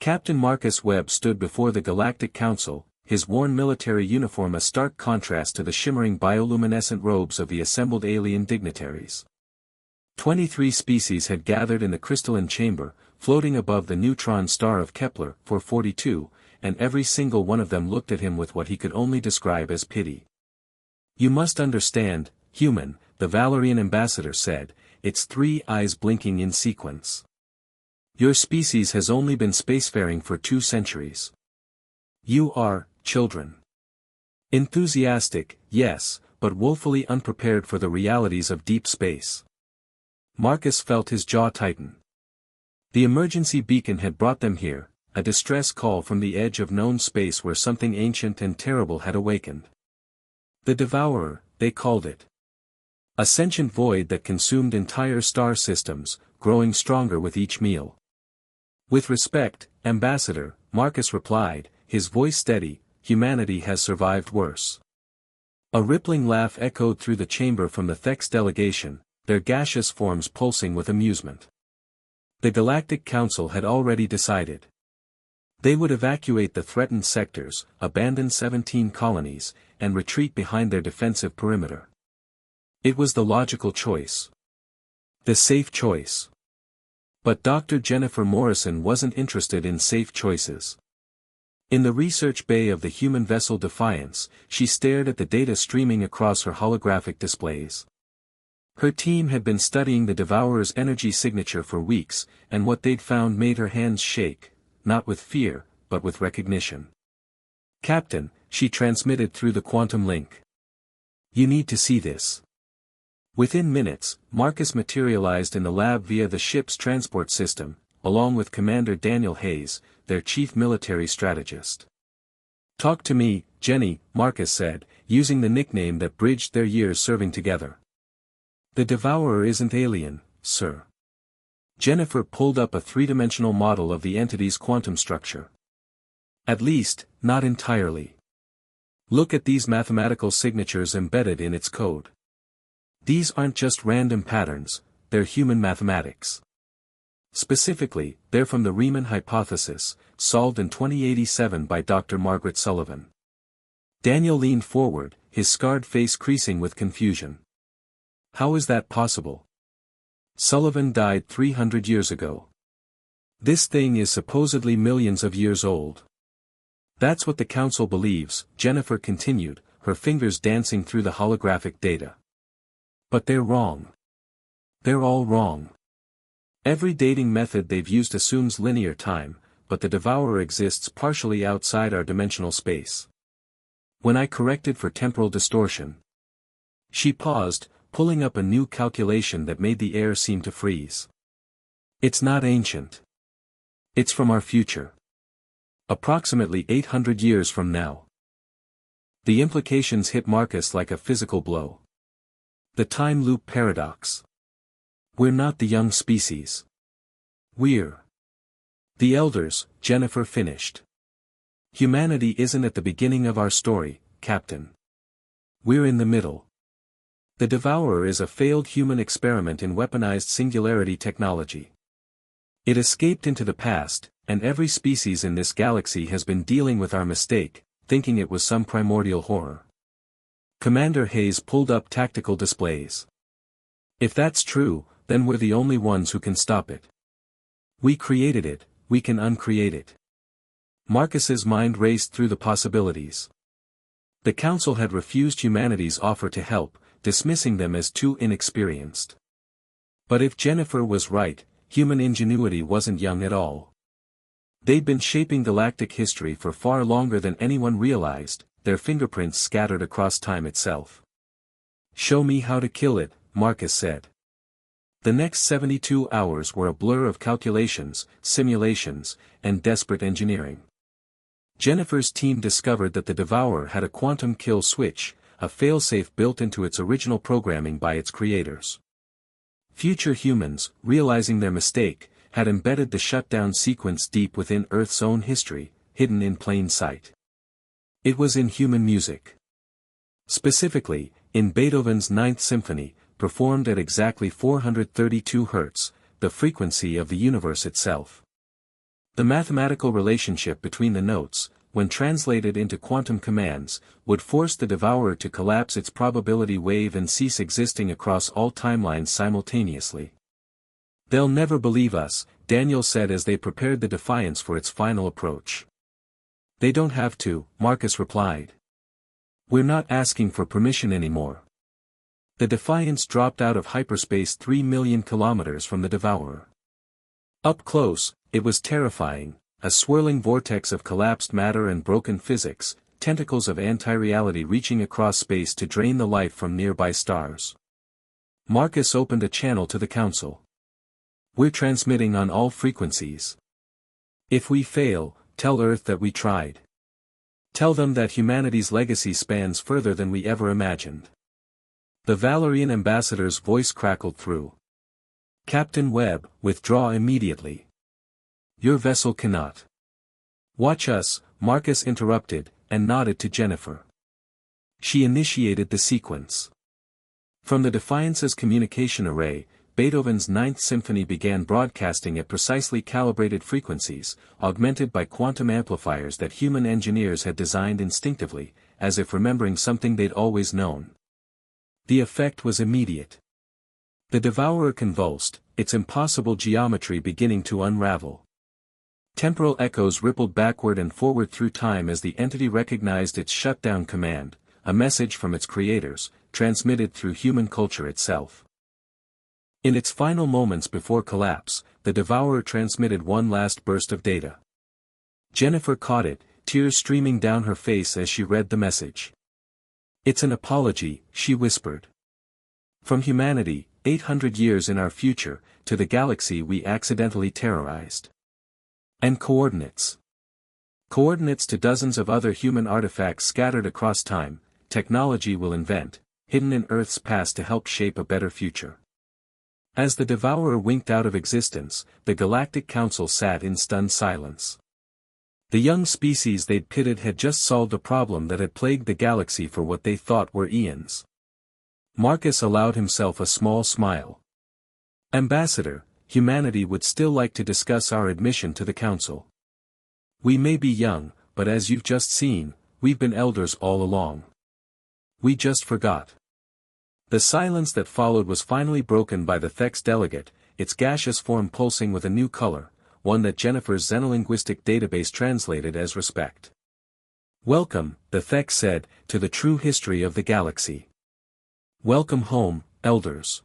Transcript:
Captain Marcus Webb stood before the Galactic Council, his worn military uniform a stark contrast to the shimmering bioluminescent robes of the assembled alien dignitaries. 23 species had gathered in the crystalline chamber, floating above the neutron star of Kepler 442, and every single one of them looked at him with what he could only describe as pity. "You must understand, human," the Valerian ambassador said, its 3 eyes blinking in sequence. "Your species has only been spacefaring for 2 centuries. You are, children. Enthusiastic, yes, but woefully unprepared for the realities of deep space." Marcus felt his jaw tighten. The emergency beacon had brought them here, a distress call from the edge of known space where something ancient and terrible had awakened. The Devourer, they called it. A sentient void that consumed entire star systems, growing stronger with each meal. "With respect, Ambassador," Marcus replied, his voice steady, "humanity has survived worse." A rippling laugh echoed through the chamber from the Thex delegation, their gaseous forms pulsing with amusement. The Galactic Council had already decided. They would evacuate the threatened sectors, abandon 17 colonies, and retreat behind their defensive perimeter. It was the logical choice. The safe choice. But Dr. Jennifer Morrison wasn't interested in safe choices. In the research bay of the human vessel Defiance, she stared at the data streaming across her holographic displays. Her team had been studying the Devourer's energy signature for weeks, and what they'd found made her hands shake, not with fear, but with recognition. "Captain," she transmitted through the quantum link. "You need to see this." Within minutes, Marcus materialized in the lab via the ship's transport system, along with Commander Daniel Hayes, their chief military strategist. "Talk to me, Jenny," Marcus said, using the nickname that bridged their years serving together. "The Devourer isn't alien, sir." Jennifer pulled up a 3-dimensional model of the entity's quantum structure. "At least, not entirely. Look at these mathematical signatures embedded in its code. These aren't just random patterns, they're human mathematics. Specifically, they're from the Riemann hypothesis, solved in 2087 by Dr. Margaret Sullivan." Daniel leaned forward, his scarred face creasing with confusion. "How is that possible? Sullivan died 300 years ago. This thing is supposedly millions of years old." "That's what the Council believes," Jennifer continued, her fingers dancing through the holographic data. "But they're wrong. They're all wrong. Every dating method they've used assumes linear time, but the Devourer exists partially outside our dimensional space. When I corrected for temporal distortion..." She paused, pulling up a new calculation that made the air seem to freeze. "It's not ancient. It's from our future. Approximately 800 years from now." The implications hit Marcus like a physical blow. The time loop paradox. We're not the young species. We're the elders, Jennifer finished. "Humanity isn't at the beginning of our story, Captain. We're in the middle. The Devourer is a failed human experiment in weaponized singularity technology. It escaped into the past, and every species in this galaxy has been dealing with our mistake, thinking it was some primordial horror." Commander Hayes pulled up tactical displays. "If that's true, then we're the only ones who can stop it. We created it, we can uncreate it." Marcus's mind raced through the possibilities. The Council had refused humanity's offer to help, dismissing them as too inexperienced. But if Jennifer was right, human ingenuity wasn't young at all. They'd been shaping galactic history for far longer than anyone realized, their fingerprints scattered across time itself. "Show me how to kill it," Marcus said. The next 72 hours were a blur of calculations, simulations, and desperate engineering. Jennifer's team discovered that the Devourer had a quantum kill switch, a failsafe built into its original programming by its creators. Future humans, realizing their mistake, had embedded the shutdown sequence deep within Earth's own history, hidden in plain sight. It was in human music. Specifically, in Beethoven's Ninth Symphony, performed at exactly 432 Hz, the frequency of the universe itself. The mathematical relationship between the notes, when translated into quantum commands, would force the Devourer to collapse its probability wave and cease existing across all timelines simultaneously. "They'll never believe us," Daniel said as they prepared the Defiance for its final approach. "They don't have to," Marcus replied. "We're not asking for permission anymore." The Defiance dropped out of hyperspace 3 million kilometers from the Devourer. Up close, it was terrifying, a swirling vortex of collapsed matter and broken physics, tentacles of anti-reality reaching across space to drain the life from nearby stars. Marcus opened a channel to the Council. "We're transmitting on all frequencies. If we fail, tell Earth that we tried. Tell them that humanity's legacy spans further than we ever imagined." The Valerian ambassador's voice crackled through. "Captain Webb, withdraw immediately. Your vessel cannot." "Watch us," Marcus interrupted, and nodded to Jennifer. She initiated the sequence. From the Defiance's communication array, Beethoven's Ninth Symphony began broadcasting at precisely calibrated frequencies, augmented by quantum amplifiers that human engineers had designed instinctively, as if remembering something they'd always known. The effect was immediate. The Devourer convulsed, its impossible geometry beginning to unravel. Temporal echoes rippled backward and forward through time as the entity recognized its shutdown command, a message from its creators, transmitted through human culture itself. In its final moments before collapse, the Devourer transmitted one last burst of data. Jennifer caught it, tears streaming down her face as she read the message. "It's an apology," she whispered. "From humanity, 800 years in our future, to the galaxy we accidentally terrorized. And coordinates. Coordinates to dozens of other human artifacts scattered across time, technology we'll invent, hidden in Earth's past to help shape a better future." As the Devourer winked out of existence, the Galactic Council sat in stunned silence. The young species they'd pitted had just solved a problem that had plagued the galaxy for what they thought were eons. Marcus allowed himself a small smile. "Ambassador, humanity would still like to discuss our admission to the Council. We may be young, but as you've just seen, we've been elders all along. We just forgot." The silence that followed was finally broken by the Thek's delegate, its gaseous form pulsing with a new color, one that Jennifer's xenolinguistic database translated as respect. "Welcome," the Thek said, "to the true history of the galaxy. Welcome home, elders."